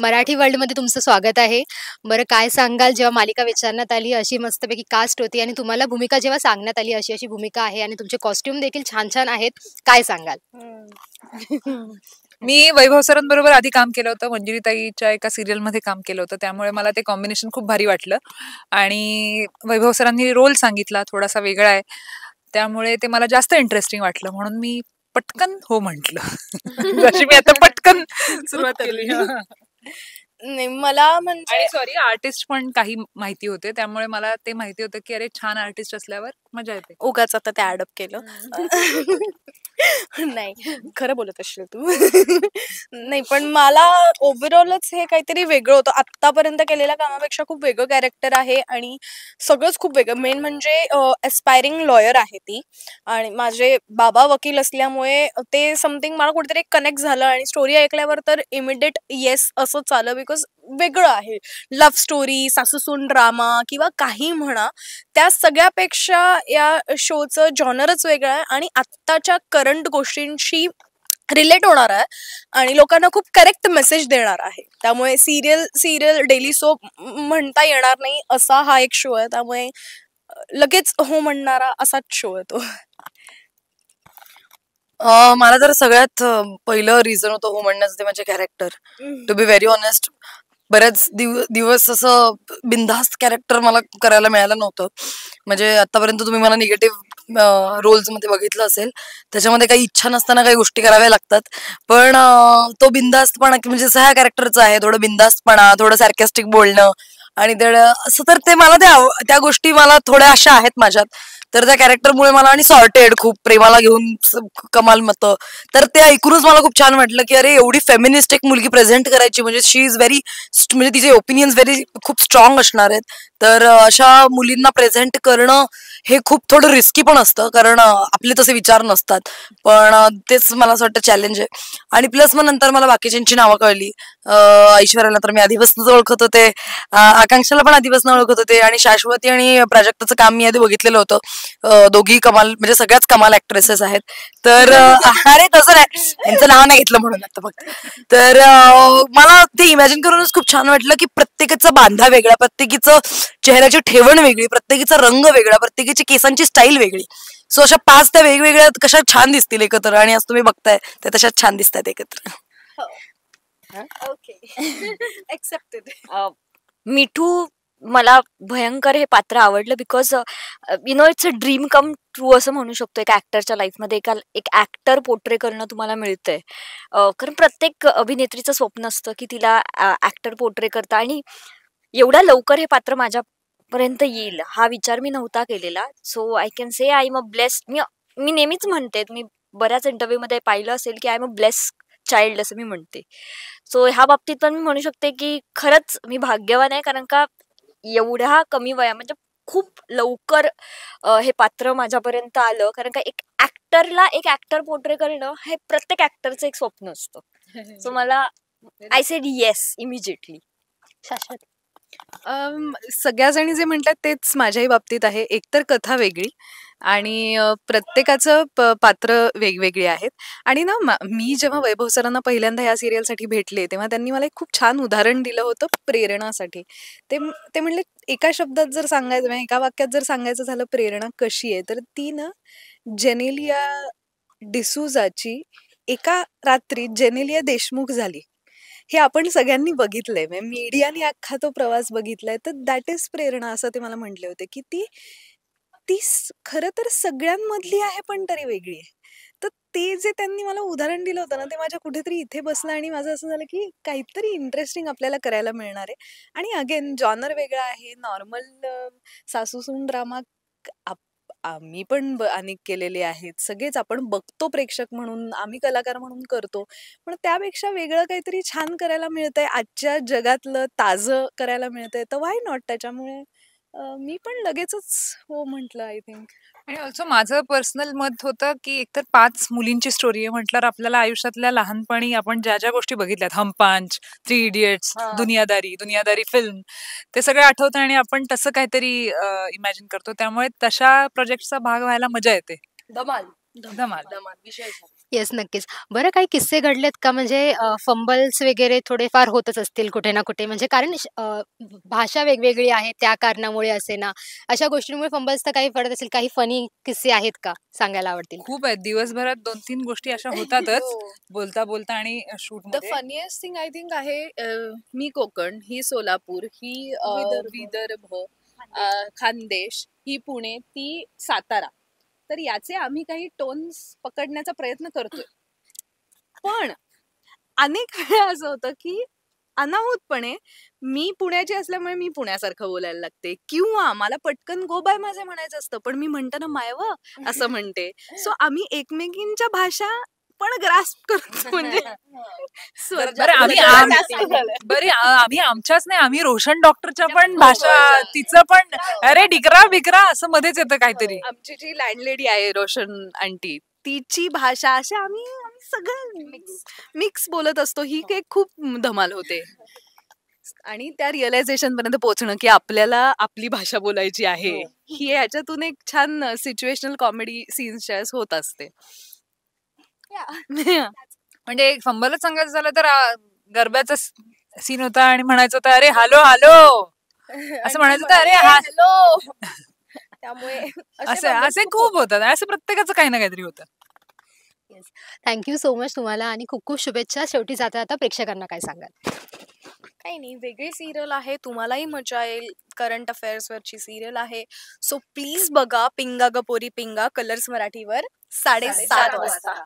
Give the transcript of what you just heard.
मराठी वर्ल्डमध्ये तुमचं स्वागत आहे. बरं काय सांगाल जेव्हा मालिका विचारण्यात आली अशी मस्तपैकी कास्ट होती आणि तुम्हाला भूमिका जेव्हा सांगण्यात आली अशी-अशी भूमिका आहे आणि तुमचे कॉस्ट्यूम देखील छान-छान आहेत. काय सांगाल? मी वैभव सरांबरोबर आधी काम केलं होतं. मंजिरीताईच्या एका सीरियलमध्ये काम केलं होतं. त्यामुळे मला ते कॉम्बिनेशन खूप भारी वाटलं आणि वैभव सरांनी रोल सांगितला थोडासा वेगळा आहे. त्यामुळे ते मला जास्त इंटरेस्टिंग वाटलं म्हणून मी पटकन हो म्हटलं. जशी मी आता पटकन सुरुवात केली. नाही मला म्हणजे आणि सॉरी आर्टिस्ट पण काही माहिती होते त्यामुळे मला ते माहिती होतं की अरे छान आर्टिस्ट असल्यावर मजा येते. उगाच आता ते ऍडअप केलं. नाही खरं बोलत असशील तू. नाही पण मला ओव्हरऑलच हे काहीतरी वेगळं होतं. आत्तापर्यंत केलेल्या कामापेक्षा खूप वेगळं कॅरेक्टर आहे आणि सगळंच खूप वेगळं. मेन म्हणजे एस्पायरिंग लॉयर आहे ती आणि माझे बाबा वकील असल्यामुळे ते समथिंग मला कुठेतरी कनेक्ट झालं आणि स्टोरी ऐकल्यावर तर इमिडिएट येस असंच आलं बिकॉज वेगळं आहे. लव्ह स्टोरी, सासूसून ड्रामा किंवा काही म्हणा त्या सगळ्यापेक्षा या शोचं जॉनरच वेगळं आहे आणि आत्ताच्या करंट गोष्टींशी रिलेट होणार आहे आणि लोकांना खूप करेक्ट मेसेज देणार आहे. त्यामुळे सिरियल डेली सोप म्हणता येणार नाही असा हा एक शो आहे. त्यामुळे लगेच हो म्हणणारा असाच शो आहे तो. मला तर सगळ्यात पहिलं रिझन होतं हो म्हणण्याचं ते माझे character. To be very honest बरेच दिवस असं बिनधास्त कॅरेक्टर मला करायला मिळालं नव्हतं. म्हणजे आतापर्यंत तुम्ही मला निगेटिव्ह रोल्स मध्ये बघितलं असेल त्याच्यामध्ये काही इच्छा नसताना काही गोष्टी कराव्या लागतात. पण तो बिनधास्तपणा म्हणजे जसं ह्या कॅरेक्टरचं आहे थोडं बिनधास्तपणा थोडं सॅर्कॅस्टिक बोलणं आणि असं तर ते मला त्या गोष्टी मला थोड्या अशा आहेत माझ्यात. तर त्या कॅरेक्टरमुळे मला आणि सॉर्टेड खूप प्रेमाला घेऊन कमाल मतं तर ते ऐकूनच मला खूप छान वाटलं की अरे एवढी फेमिनिस्ट एक मुलगी प्रेझेंट करायची म्हणजे शी इज व्हेरी म्हणजे तिचे ओपिनियन्स व्हेरी खूप स्ट्रॉंग असणार आहेत. तर अशा मुलींना प्रेझेंट करणं हे खूप थोडं रिस्की पण असतं कारण आपले तसे विचार नसतात. पण तेच मला असं वाटतं चॅलेंज आहे. आणि प्लस मग नंतर मला बाकीच्यांची नावं कळली. ऐश्वर्याला तर मी आधीपासूनच ओळखत होते. आकांक्षाला पण आधीपासून ओळखत होते आणि शाश्वती आणि प्राजक्ताचं काम मी आधी बघितलेलं होतं. दोघी कमाल म्हणजे सगळ्याच कमाल ऍक्ट्रेसेस आहेत. तर अरे तसं नाही यांचं नाव नाही घेतलं म्हणून आता फक्त. तर मला ते इमॅजिन करूनच खूप छान वाटलं की प्रत्येकाचा बांधा वेगळा प्रत्येकीचं चेहऱ्याची ठेवण वेगळी प्रत्येकीचा रंग वेगळा प्रत्येकीची केसांची स्टाईल वेगळी. सो अशा 5 त्या वेगवेगळ्या कशा छान दिसतील एकत्र आणि आज तुम्ही बघताय त्या तशाच छान दिसतात एकत्र. Okay accepted. मिठू मला भयंकर हे पात्र आवडलं because you know it's a dream come true असं म्हणू शकतो. एका ऍक्टरच्या लाईफमध्ये एक ऍक्टर पोर्ट्रे करणं तुम्हाला मिळतंय. कारण प्रत्येक अभिनेत्रीचं स्वप्न असतं की तिला ऍक्टर पोर्ट्रे करता आणि एवढ्या लवकर हे पात्र माझ्यापर्यंत येईल हा विचार मी नव्हता केलेला. So I can say I am a blessed. मी नेहमीच म्हणते मी बऱ्याच इंटरव्ह्यू मध्ये पाहिलं असेल की I am a blessed child असं मी म्हणते. सो ह्या बाबतीत पण मी म्हणू शकते की खरंच मी भाग्यवान आहे कारण का एवढ्या कमी वया म्हणजे खूप लवकर हे पात्र माझ्यापर्यंत आलं कारण का एक ऍक्टरला एक ऍक्टर पोर्ट्रे करणं हे प्रत्येक ऍक्टरचं एक स्वप्न असतं. सो मला आय सेड येस इमिजिएटली. शाश्वत सगळ्या जणी जे म्हणतात तेच माझ्याही बाबतीत आहे. एकतर कथा वेगळी आणि प्रत्येकाचं पात्र वेगवेगळी आहेत. आणि ना मी जेव्हा वैभव सरांना पहिल्यांदा या सिरियलसाठी भेटले तेव्हा त्यांनी मला एक खूप छान उदाहरण दिलं होतं प्रेरणासाठी. ते म्हणले एका शब्दात जर सांगायचं म्हणजे एका वाक्यात जर सांगायचं झालं प्रेरणा कशी आहे तर ती ना जेनेलिया डिसूजाची एका रात्री जेनेलिया देशमुख झाली. हे आपण सगळ्यांनी बघितलंय म्हणजे मीडियाने अख्खा तो प्रवास बघितलाय तर दॅट इज प्रेरणा असं ते मला म्हटले होते की ती ती खरं तर सगळ्यांमधली आहे पण तरी वेगळी आहे. तर ते जे त्यांनी मला उदाहरण दिलं होतं ना ते माझ्या कुठेतरी इथे बसलं आणि माझं असं झालं की काहीतरी इंटरेस्टिंग आपल्याला करायला मिळणार आहे. आणि अगेन जॉनर वेगळा आहे. नॉर्मल सासूसून ड्रामा आम्ही पण अनेक केलेले आहेत. सगळेच आपण बघतो प्रेक्षक म्हणून आम्ही कलाकार म्हणून करतो. पण त्यापेक्षा वेगळं काहीतरी छान करायला मिळतंय आजच्या जगातलं ताजं करायला मिळतंय तर व्हाय नॉट. त्याच्यामुळे मी पण लगेचच हो म्हटलं आय थिंक. आणि ऑल्सो माझं पर्सनल मत होतं की एकतर 5 मुलींची स्टोरी आहे म्हटल्यावर आपल्याला आयुष्यातल्या लहानपणी आपण ज्या ज्या गोष्टी बघितल्यात हमपांच, 3 इडियट्स, दुनियादारी फिल्म ते सगळं आठवतं आणि आपण तसं काहीतरी इमॅजिन करतो त्यामुळे तशा प्रोजेक्टचा भाग व्हायला मजा येते. धमाल धमाल विषय येस, नक्कीच. बरं काही किस्से घडलेत का म्हणजे फंबल्स वगैरे थोडेफार होतच असतील कुठे ना कुठे म्हणजे कारण भाषा वेगवेगळी आहे त्या कारणामुळे असे ना, अशा गोष्टींमुळे फंबल्स तर काही पडत असेल. काही फनी किस्से आहेत का? सांगायला आवडतील? खूप आहेत. दिवसभरात 2-3 गोष्टी अशा होतातच हो. बोलता बोलता आणि द शूटमध्ये. फनीएस्ट थिंग आय थिंक आहे मी कोकण, ही सोलापूर, ही विदर्भ, खानदेश, ही पुणे, ती सातारा. तर याचे आम्ही काही टोन्स पकडण्याचा प्रयत्न करतोय. पण अनेक वेळा असं होतं की अनाहूतपणे मी पुण्याची असल्यामुळे मी पुण्यासारखं बोलायला लागते किंवा मला पटकन गो बाय माझे म्हणायचं असतं पण मी म्हणताना मायव असं म्हणते. सो आम्ही एकमेकींच्या भाषा पण ग्रास्प करतो म्हणजे स्वर बरं आम्ही जरा आम- जास्त झालंय. बरे आम्ही आमच्याच नाही, आम्ही रोशन डॉक्टरच्या पण भाषा, तिचं पण अरे डिकरा बिकरा असं मध्येच येतं काहीतरी. आमची जी लँडलेडी आहे रोशन आंटी, तिची भाषा अशा आम्ही आम्ही सगळं मिक्स बोलत असतो. ही काही खूप धमाल होते आणि त्या रिअलायझेशन पर्यंत पोहोचणं की आपल्याला आपली भाषा बोलायची आहे, ही ह्याच्यातून एक छान सिच्युएशनल कॉमेडी सीन्स होत असते. म्हणजे एक फंबलच सांगायचं झालं तर गरब्याचा सीन होता आणि म्हणायचं होतं अरे हॅलो हॅलो असं म्हणायचं होतं अरे हा हॅलो त्यामुळे असे असे खूप होतात. असं प्रत्येकाचं काही ना काहीतरी होतं. येस. थँक सो मच तुम्हाला आणि खूप खूप शुभेच्छा. शेवटी जाता जाता प्रेक्षकांना काय सांगाल? काही नाही, वेगळी सिरियल आहे, तुम्हालाही मजा येईल. करंट अफेअर्स वरची सिरियल आहे. सो प्लीज बघा पिंगा ग पोरी पिंगा, कलर्स मराठीवर 7:30 वाजता.